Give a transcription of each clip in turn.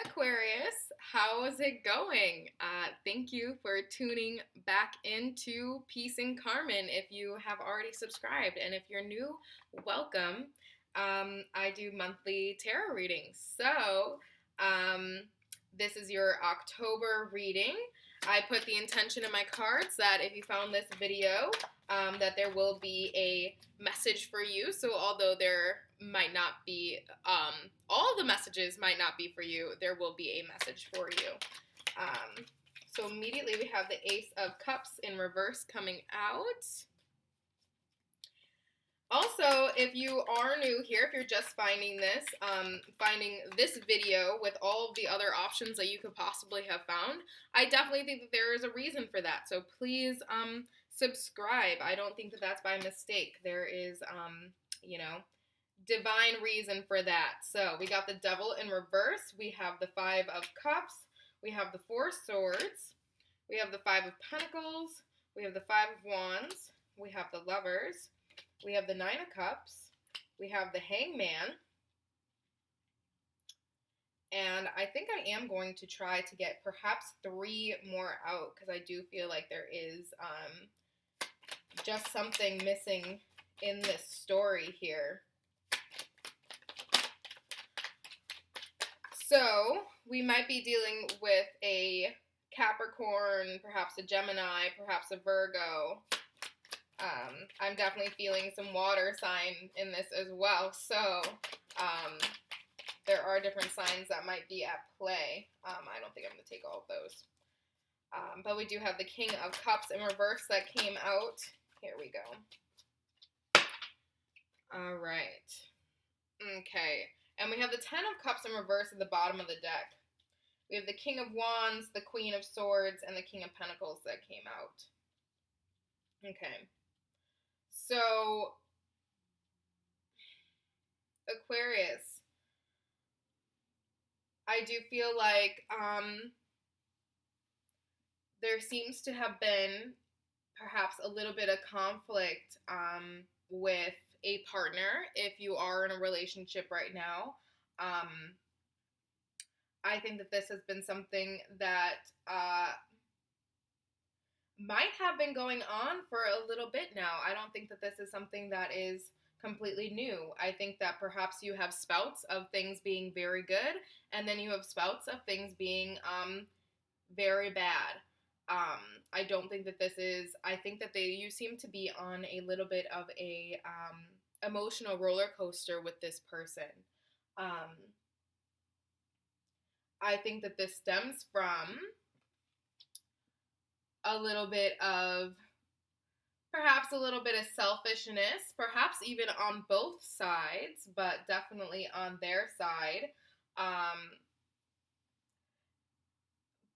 Aquarius, how is it going? Thank you for tuning back into Peace and Carmen if you have already subscribed. And if you're new, welcome. I do monthly tarot readings. This is your October reading. I put the intention in my cards that if you found this video, that there will be a message for you. So although there might not be, all the messages might not be for you, there will be a message for you. So immediately we have the Ace of Cups in reverse coming out. Also, if you are new here, if you're just finding this video with all of the other options that you could possibly have found, I definitely think that there is a reason for that. So please subscribe. I don't think that that's by mistake. There is, divine reason for that. So we got the Devil in reverse. We have the Five of Cups. We have the Four Swords. We have the Five of Pentacles. We have the Five of Wands. We have the Lovers. We have the Nine of Cups. We have the Hangman. And I think I am going to try to get perhaps 3 more out because I do feel like there is just something missing in this story here. So we might be dealing with a Capricorn, perhaps a Gemini, perhaps a Virgo. I'm definitely feeling some water sign in this as well. So there are different signs that might be at play. I don't think I'm going to take all of those. But we do have the King of Cups in reverse that came out. Here we go. All right. Okay. And we have the Ten of Cups in reverse at the bottom of the deck. We have the King of Wands, the Queen of Swords, and the King of Pentacles that came out. Okay. So, Aquarius, I do feel like there seems to have been perhaps a little bit of conflict with a partner if you are in a relationship right now. I think that this has been something that might have been going on for a little bit now. I don't think that this is something that is completely new. I think that perhaps you have spouts of things being very good, and then you have spouts of things being very bad. I don't think that this is, I think that you seem to be on a little bit of a emotional roller coaster with this person. I think that this stems from a little bit of, perhaps a little bit of selfishness, perhaps even on both sides, but definitely on their side.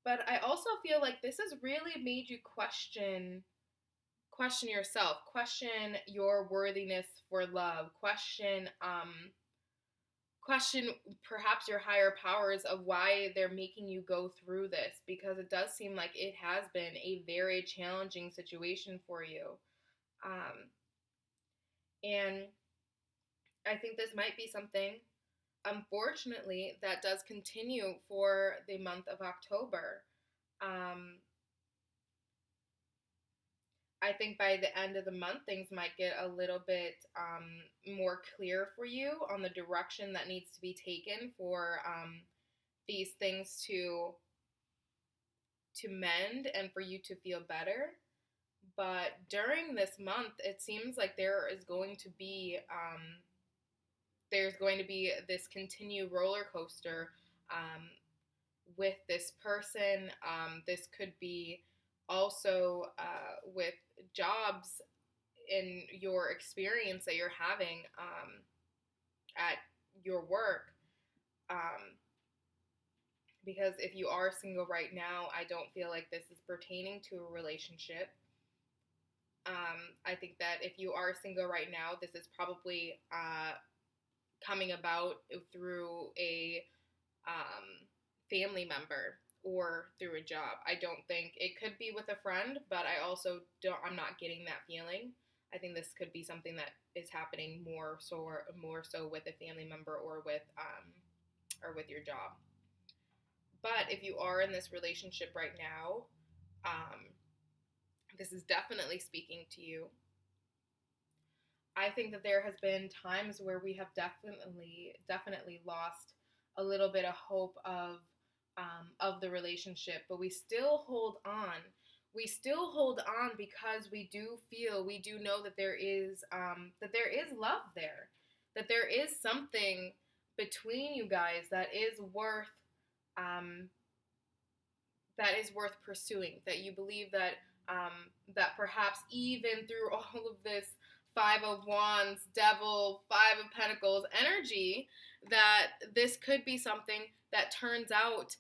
But I also feel like this has really made you question yourself, question your worthiness for love, question perhaps your higher powers of why they're making you go through this, because it does seem like it has been a very challenging situation for you. And I think this might be something, unfortunately, that does continue for the month of October. I think by the end of the month, things might get a little bit more clear for you on the direction that needs to be taken for these things to mend and for you to feel better. But during this month, it seems like there is going to be this continued roller coaster with this person. This could be also with jobs in your experience that you're having at your work. Because if you are single right now, I don't feel like this is pertaining to a relationship. I think that if you are single right now, this is probably coming about through a family member or through a job. I don't think it could be with a friend, but I'm not getting that feeling. I think this could be something that is happening more so with a family member or with your job. But if you are in this relationship right now, this is definitely speaking to you. I think that there has been times where we have definitely lost a little bit of hope of the relationship, but we still hold on. We still hold on because we do know that there is love there, that there is something between you guys um, that is worth pursuing. That you believe that perhaps even through all of this Five of Wands, Devil, Five of Pentacles energy, that this could be something that turns out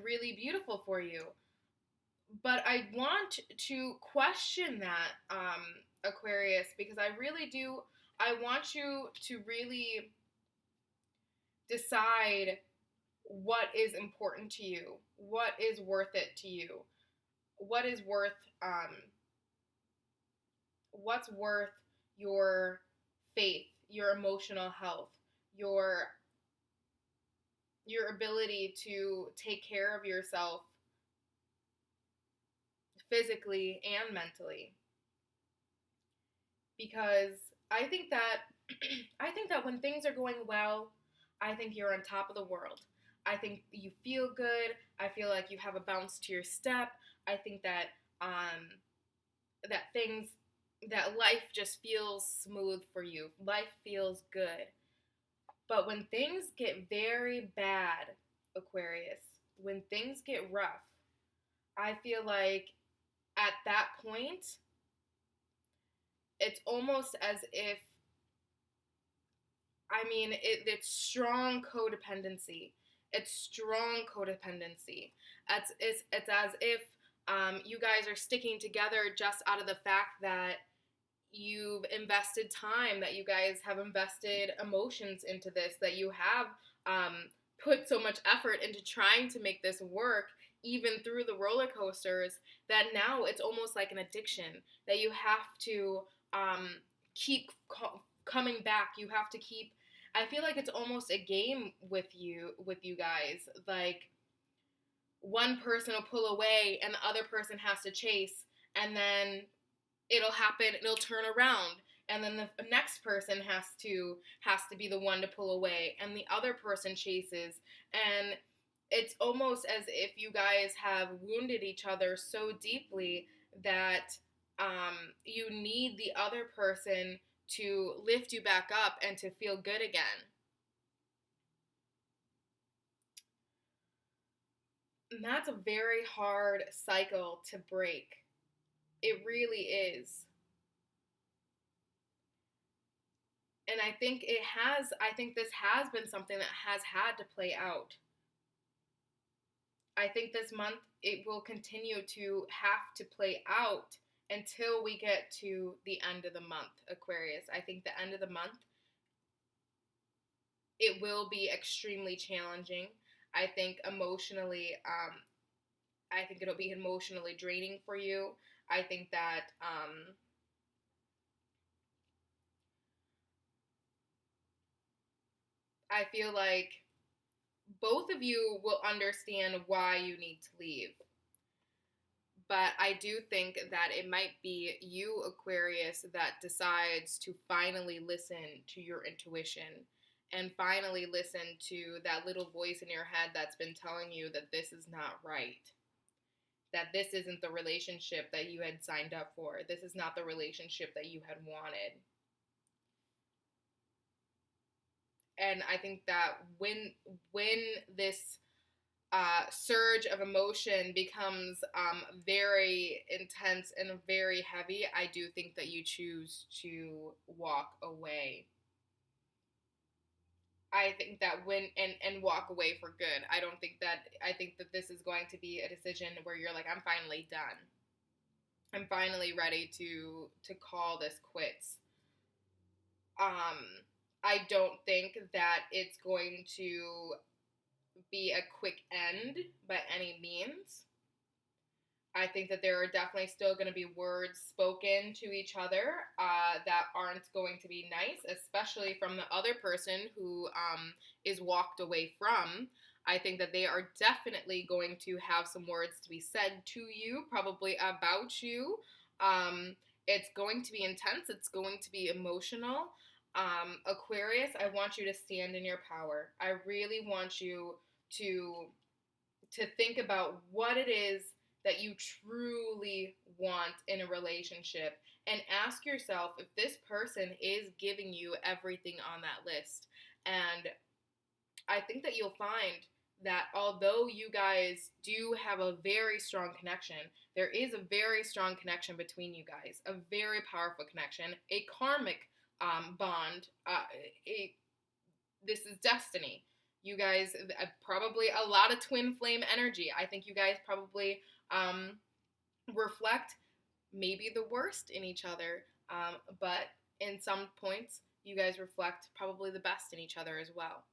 really beautiful for you. But I want to question that, Aquarius, because I really do. I want you to really decide what is important to you, what is worth it to you, what is worth what's worth your faith, your emotional health, your ability to take care of yourself physically and mentally. Because I think that when things are going well, I think you're on top of the world. I think you feel good. I feel like you have a bounce to your step. I think that that life just feels smooth for you. Life feels good. But when things get very bad, Aquarius, when things get rough, I feel like at that point, it's almost as if, it's strong codependency. It's strong codependency. It's as if you guys are sticking together just out of the fact that you've invested time, that you guys have invested emotions into this, that you have put so much effort into trying to make this work, even through the roller coasters, that now it's almost like an addiction, that you have to keep coming back. You have to keep. I feel like it's almost a game with you guys. Like, one person will pull away and the other person has to chase, and then it'll happen, it'll turn around, and then the next person has to be the one to pull away, and the other person chases, and it's almost as if you guys have wounded each other so deeply that you need the other person to lift you back up and to feel good again. And that's a very hard cycle to break. It really is. And I think this has been something that has had to play out. I think this month it will continue to have to play out until we get to the end of the month, Aquarius. I think the end of the month, it will be extremely challenging. I think emotionally, I think it'll be emotionally draining for you. I think that I feel like both of you will understand why you need to leave. But I do think that it might be you, Aquarius, that decides to finally listen to your intuition and finally listen to that little voice in your head that's been telling you that this is not right, that this isn't the relationship that you had signed up for. This is not the relationship that you had wanted. And I think that when this surge of emotion becomes very intense and very heavy, I do think that you choose to walk away. I think that and walk away for good. I think that this is going to be a decision where you're like, I'm finally done. I'm finally ready to call this quits. I don't think that it's going to be a quick end by any means. I think that there are definitely still going to be words spoken to each other that aren't going to be nice, especially from the other person who is walked away from. I think that they are definitely going to have some words to be said to you, probably about you. It's going to be intense. It's going to be emotional. Aquarius, I want you to stand in your power. I really want you to think about what it is that you truly want in a relationship, and ask yourself if this person is giving you everything on that list. And I think that you'll find that although you guys do have a very strong connection, there is a very strong connection between you guys, a very powerful connection, a karmic bond. This is destiny. You guys, probably a lot of twin flame energy. I think you guys probably reflect maybe the worst in each other, but in some points, you guys reflect probably the best in each other as well.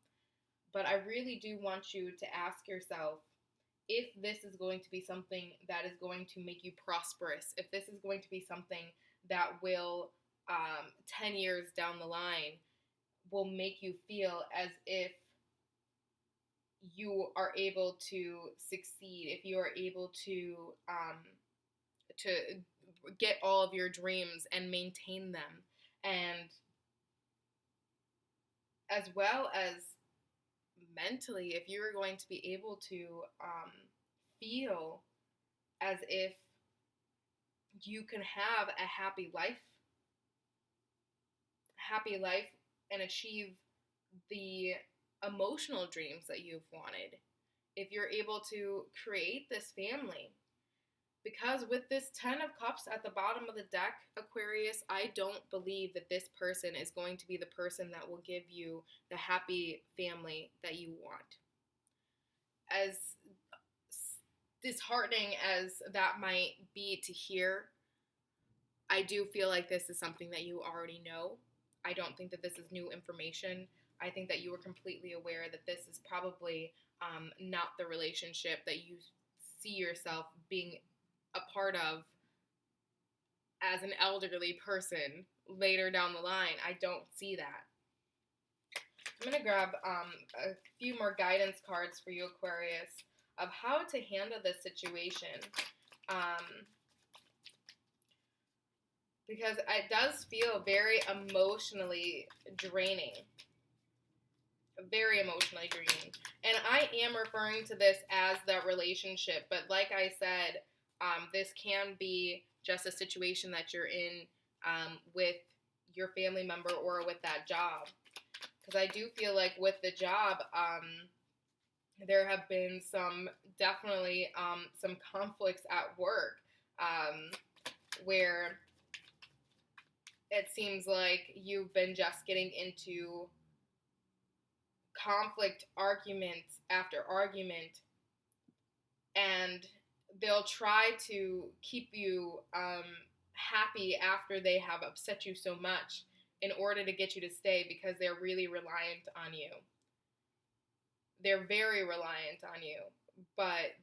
But I really do want you to ask yourself if this is going to be something that is going to make you prosperous, if this is going to be something that will, 10 years down the line, will make you feel as if you are able to succeed, if you are able to get all of your dreams and maintain them, and as well as mentally, if you're going to be able to feel as if you can have a happy life and achieve the emotional dreams that you've wanted, if you're able to create this family. Because with this 10 of Cups at the bottom of the deck, Aquarius, I don't believe that this person is going to be the person that will give you the happy family that you want. As disheartening as that might be to hear, I do feel like this is something that you already know. I don't think that this is new information. I think that you were completely aware that this is probably not the relationship that you see yourself being a part of as an elderly person later down the line. I don't see that. I'm going to grab a few more guidance cards for you, Aquarius, of how to handle this situation. Because it does feel very emotionally draining. Very emotionally draining. And I am referring to this as that relationship, but like I said, this can be just a situation that you're in with your family member or with that job. Because I do feel like with the job, there have been definitely some conflicts at work where it seems like you've been just getting into conflict, argument after argument, and they'll try to keep you happy after they have upset you so much in order to get you to stay, because they're really reliant on you. They're very reliant on you. But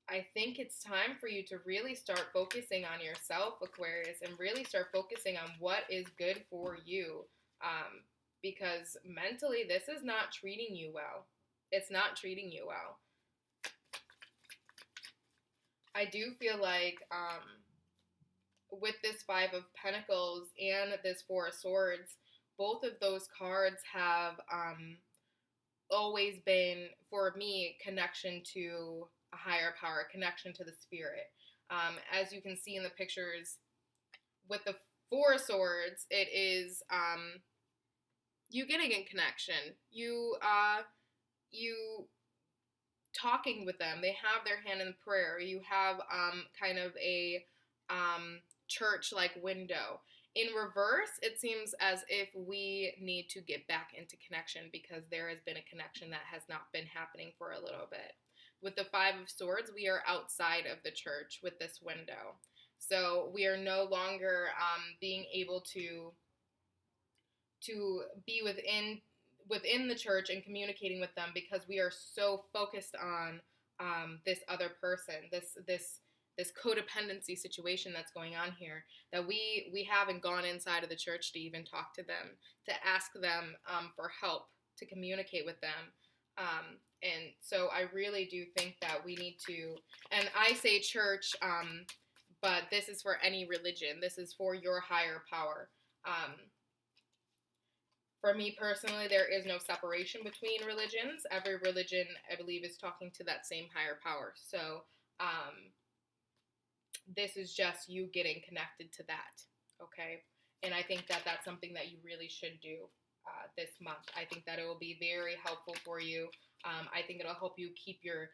I think it's time for you to really start focusing on yourself, Aquarius, and really start focusing on what is good for you. Because mentally, this is not treating you well. It's not treating you well. I do feel like with this Five of Pentacles and this Four of Swords, both of those cards have always been, for me, connection to a higher power, connection to the spirit. As you can see in the pictures, with the Four of Swords, it is you getting in connection. You talking with them. They have their hand in prayer. You have kind of a church-like window. In reverse, it seems as if we need to get back into connection, because there has been a connection that has not been happening for a little bit. With the Five of Swords, we are outside of the church with this window. So we are no longer being able to be within the church and communicating with them, because we are so focused on this other person, this this codependency situation that's going on here, that we haven't gone inside of the church to even talk to them, to ask them for help, to communicate with them. And so I really do think that we need to, and I say church, but this is for any religion. This is for your higher power. For me personally, there is no separation between religions. Every religion, I believe, is talking to that same higher power. So this is just you getting connected to that, okay? And I think that that's something that you really should do this month. I think that it will be very helpful for you. I think it'll help you keep your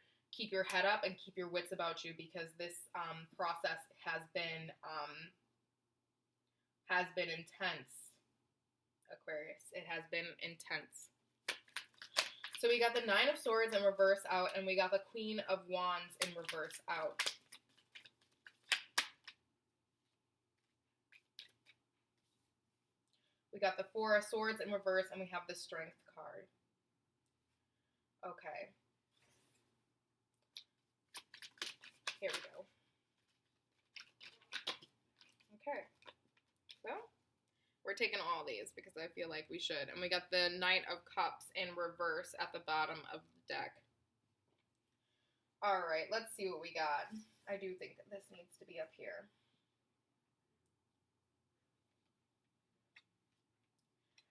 head up and keep your wits about you, because this process has been intense, Aquarius. It has been intense. So we got the Nine of Swords in reverse out, and we got the Queen of Wands in reverse out. We got the Four of Swords in reverse, and we have the Strength card. Okay. Here we go. Okay. So, we're taking all these because I feel like we should. And we got the Knight of Cups in reverse at the bottom of the deck. All right, let's see what we got. I do think that this needs to be up here.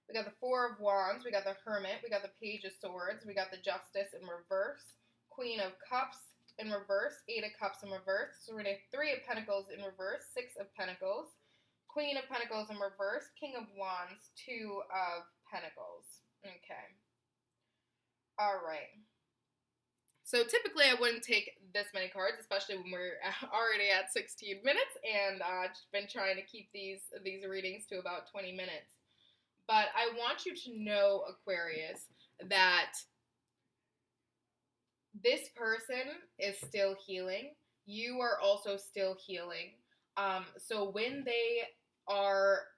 We got the Four of Wands, we got the Hermit, we got the Page of Swords, we got the Justice in reverse, Queen of Cups in reverse, Eight of Cups in reverse, so we're going to have Three of Pentacles in reverse, Six of Pentacles, Queen of Pentacles in reverse, King of Wands, Two of Pentacles. Okay. All right. So typically I wouldn't take this many cards, especially when we're already at 16 minutes, and I've just been trying to keep these readings to about 20 minutes. But I want you to know, Aquarius, that this person is still healing. You are also still healing. So when they are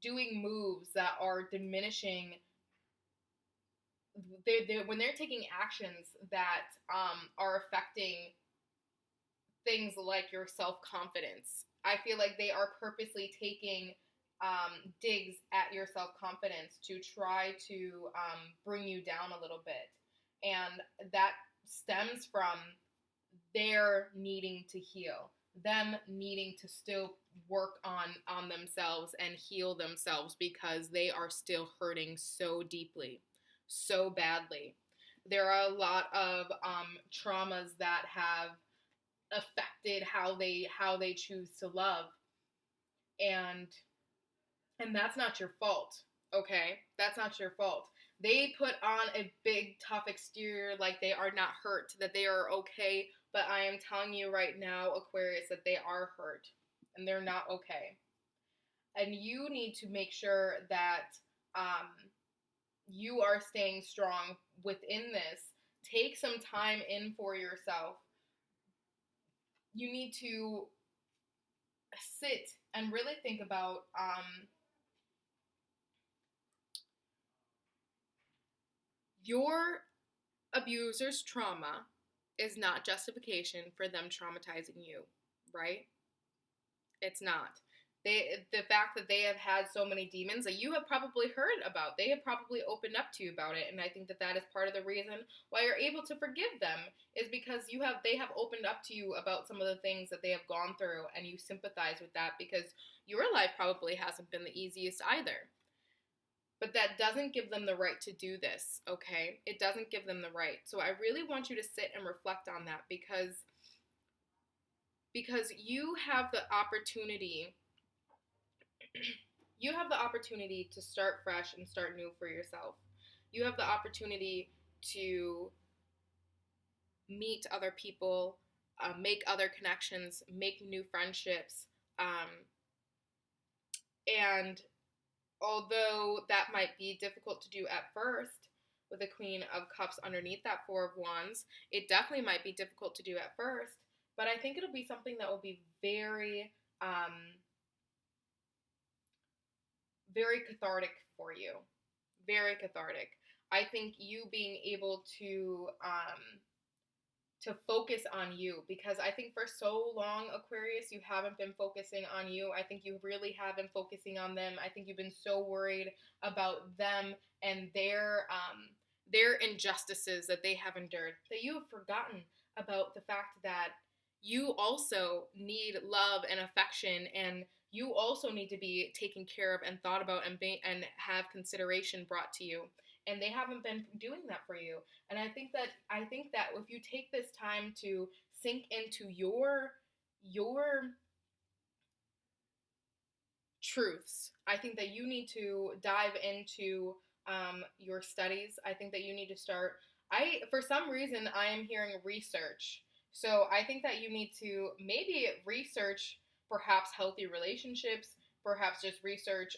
doing moves that are diminishing, when they're taking actions that are affecting things like your self-confidence, I feel like they are purposely taking digs at your self-confidence to try to bring you down a little bit. And that stems from their needing to heal, them needing to still work on themselves and heal themselves, because they are still hurting so deeply, so badly. There are a lot of traumas that have affected how they choose to love, and that's not your fault, okay? That's not your fault. They put on a big, tough exterior like they are not hurt, that they are okay, but I am telling you right now, Aquarius, that they are hurt, and they're not okay. And you need to make sure that you are staying strong within this. Take some time in for yourself. You need to sit and really think about your abuser's trauma is not justification for them traumatizing you, right? It's not. The fact that they have had so many demons that you have probably heard about, they have probably opened up to you about it, and I think that that is part of the reason why you're able to forgive them, is because they have opened up to you about some of the things that they have gone through, and you sympathize with that, because your life probably hasn't been the easiest either. But that doesn't give them the right to do this, okay? It doesn't give them the right. So I really want you to sit and reflect on that, because you have the opportunity to start fresh and start new for yourself. You have the opportunity to meet other people, make other connections, make new friendships, and although that might be difficult to do at first with the Queen of Cups underneath that Four of Wands, it definitely might be difficult to do at first, but I think it'll be something that will be very, very cathartic for you. Very cathartic. I think you being able to focus on you, because I think for so long, Aquarius, you haven't been focusing on you. I think you really have been focusing on them. I think you've been so worried about them and their injustices that they have endured, that you have forgotten about the fact that you also need love and affection, and you also need to be taken care of and thought about and have consideration brought to you. And they haven't been doing that for you. And I think that if you take this time to sink into your truths, I think that you need to dive into your studies. I think that you need to start. For some reason, I am hearing research. So I think that you need to maybe research perhaps healthy relationships, perhaps just research,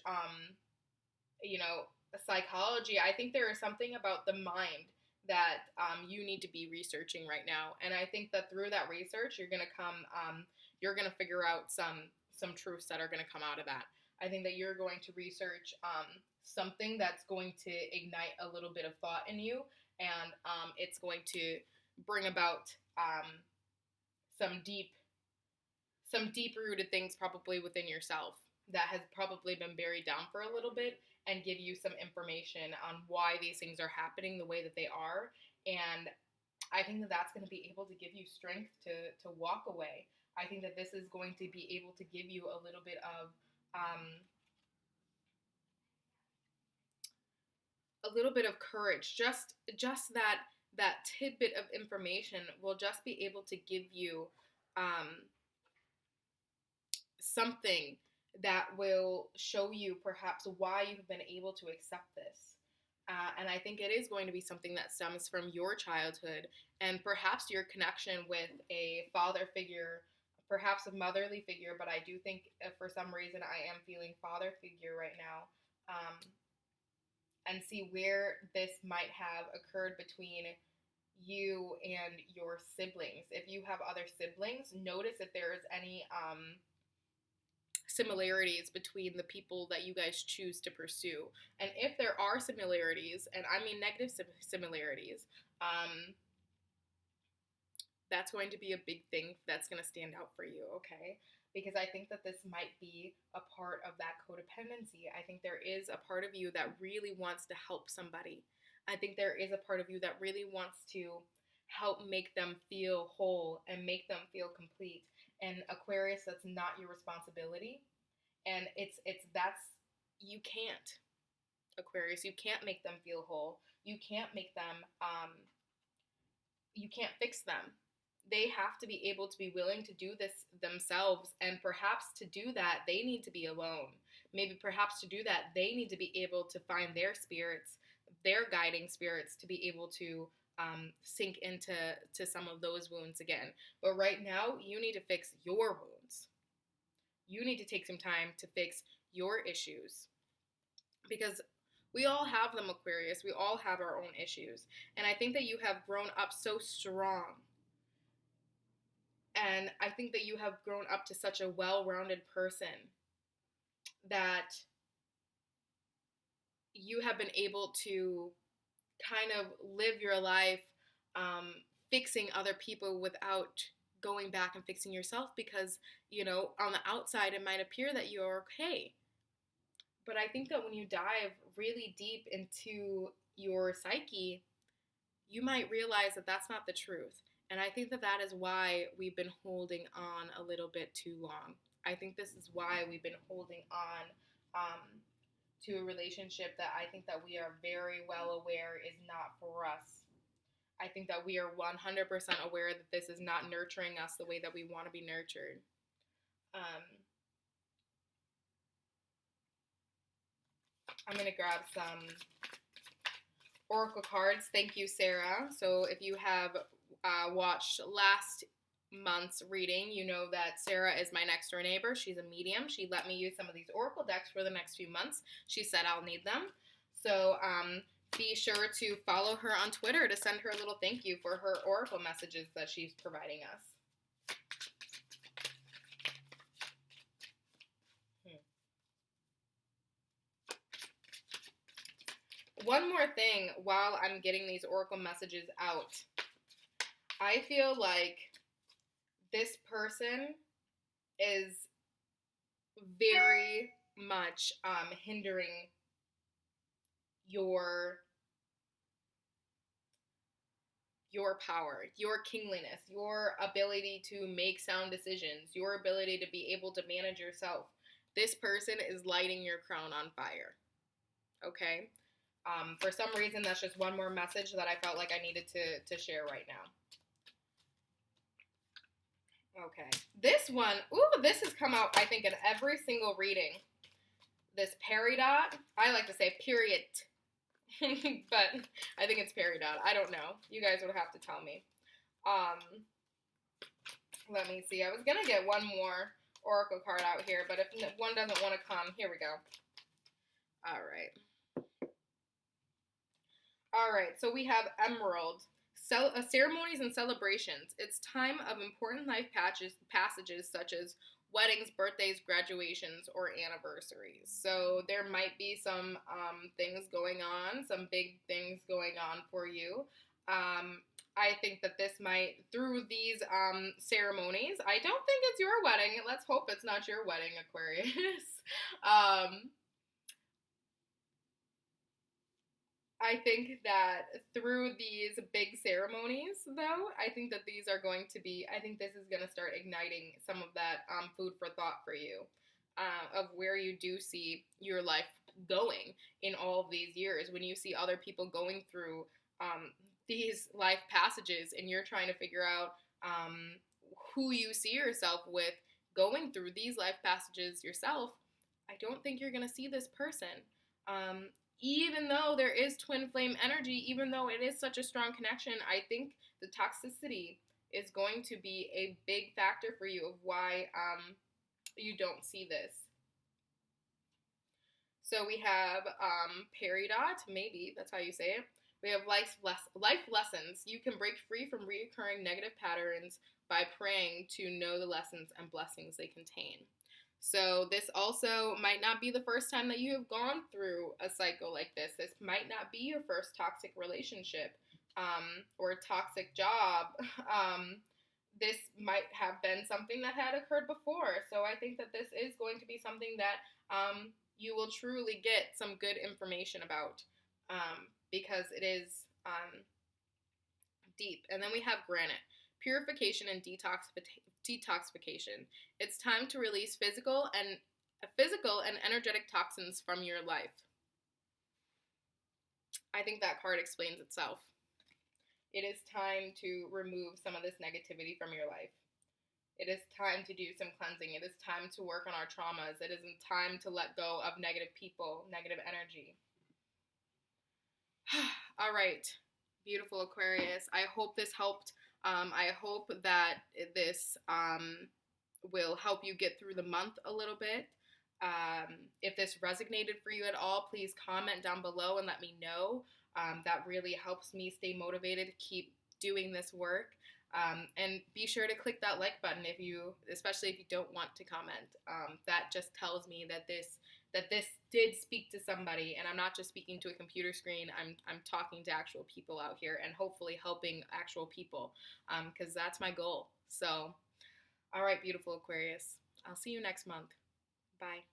psychology. I think there is something about the mind that you need to be researching right now. And I think that through that research, you're going to figure out some truths that are going to come out of that. I think that you're going to research something that's going to ignite a little bit of thought in you, and it's going to bring about some deep-rooted things probably within yourself that has probably been buried down for a little bit, and give you some information on why these things are happening the way that they are. And I think that that's going to be able to give you strength to walk away. I think that this is going to be able to give you a little bit of courage. Just that tidbit of information will just be able to give you something that will show you perhaps why you've been able to accept this. And I think it is going to be something that stems from your childhood, and perhaps your connection with a father figure, perhaps a motherly figure, but I do think for some reason I am feeling father figure right now. And see where this might have occurred between you and your siblings. If you have other siblings, notice if there is any similarities between the people that you guys choose to pursue. And if there are similarities, and I mean negative similarities, that's going to be a big thing that's going to stand out for you, okay? Because I think that this might be a part of that codependency. I think there is a part of you that really wants to help somebody. I think there is a part of you that really wants to help make them feel whole and make them feel complete. And Aquarius, that's not your responsibility. And you can't, Aquarius, you can't make them feel whole. You can't make them, you can't fix them. They have to be able to be willing to do this themselves. And perhaps to do that, they need to be alone. Maybe perhaps to do that, they need to be able to find their spirits, their guiding spirits, to be able to sink into some of those wounds again. But right now, you need to fix your wounds. You need to take some time to fix your issues. Because we all have them, Aquarius. We all have our own issues. And I think that you have grown up so strong. And I think that you have grown up to such a well-rounded person that you have been able to kind of live your life fixing other people without going back and fixing yourself, because, on the outside it might appear that you're okay. But I think that when you dive really deep into your psyche, you might realize that that's not the truth. And I think that that is why we've been holding on a little bit too long. I think this is why we've been holding on to a relationship that I think that we are very well aware is not for us. I think that we are 100% aware that this is not nurturing us the way that we want to be nurtured. I'm going to grab some oracle cards. Thank you, Sarah. So if you have watched last month's reading, you know that Sarah is my next door neighbor. She's a medium. She let me use some of these oracle decks for the next few months. She said I'll need them. So be sure to follow her on Twitter to send her a little thank you for her oracle messages that she's providing us. One more thing while I'm getting these oracle messages out. I feel like this person is very much hindering your power, your kingliness, your ability to make sound decisions, your ability to be able to manage yourself. This person is lighting your crown on fire. Okay? For some reason, that's just one more message that I felt like I needed to share right now. Okay. This one, this has come out, I think, in every single reading. This peridot, I like to say period, but I think it's peridot. I don't know. You guys would have to tell me. Let me see. I was going to get one more oracle card out here, but if one doesn't want to come, here we go. All right. All right, so we have Emerald. Ceremonies and celebrations. It's time of important life passages such as weddings, birthdays, graduations, or anniversaries. So there might be some things going on, some big things going on for you. I think that this might, through these ceremonies, I don't think it's your wedding. Let's hope it's not your wedding, Aquarius. I think that through these big ceremonies, though, I think that these are going to be, I think this is going to start igniting some of that food for thought for you of where you do see your life going in all of these years. When you see other people going through these life passages and you're trying to figure out who you see yourself with going through these life passages yourself, I don't think you're going to see this person. Even though there is twin flame energy, even though it is such a strong connection, I think the toxicity is going to be a big factor for you of why you don't see this. So we have peridot, maybe that's how you say it. We have life lessons. You can break free from reoccurring negative patterns by praying to know the lessons and blessings they contain. So this also might not be the first time that you have gone through a cycle like this. This might not be your first toxic relationship or toxic job. This might have been something that had occurred before. So I think that this is going to be something that you will truly get some good information about because it is deep. And then we have granite. Purification and detoxification. It's time to release physical and energetic toxins from your life. I think that card explains itself. It is time to remove some of this negativity from your life. It is time to do some cleansing. It is time to work on our traumas. It is time to let go of negative people, negative energy. All right, beautiful Aquarius. I hope this helped. I hope that this will help you get through the month a little bit. If this resonated for you at all, please comment down below and let me know. That really helps me stay motivated to keep doing this work. And be sure to click that like button especially if you don't want to comment. That just tells me that this did speak to somebody, and I'm not just speaking to a computer screen. I'm talking to actual people out here and hopefully helping actual people, because that's my goal. So, all right, beautiful Aquarius. I'll see you next month. Bye.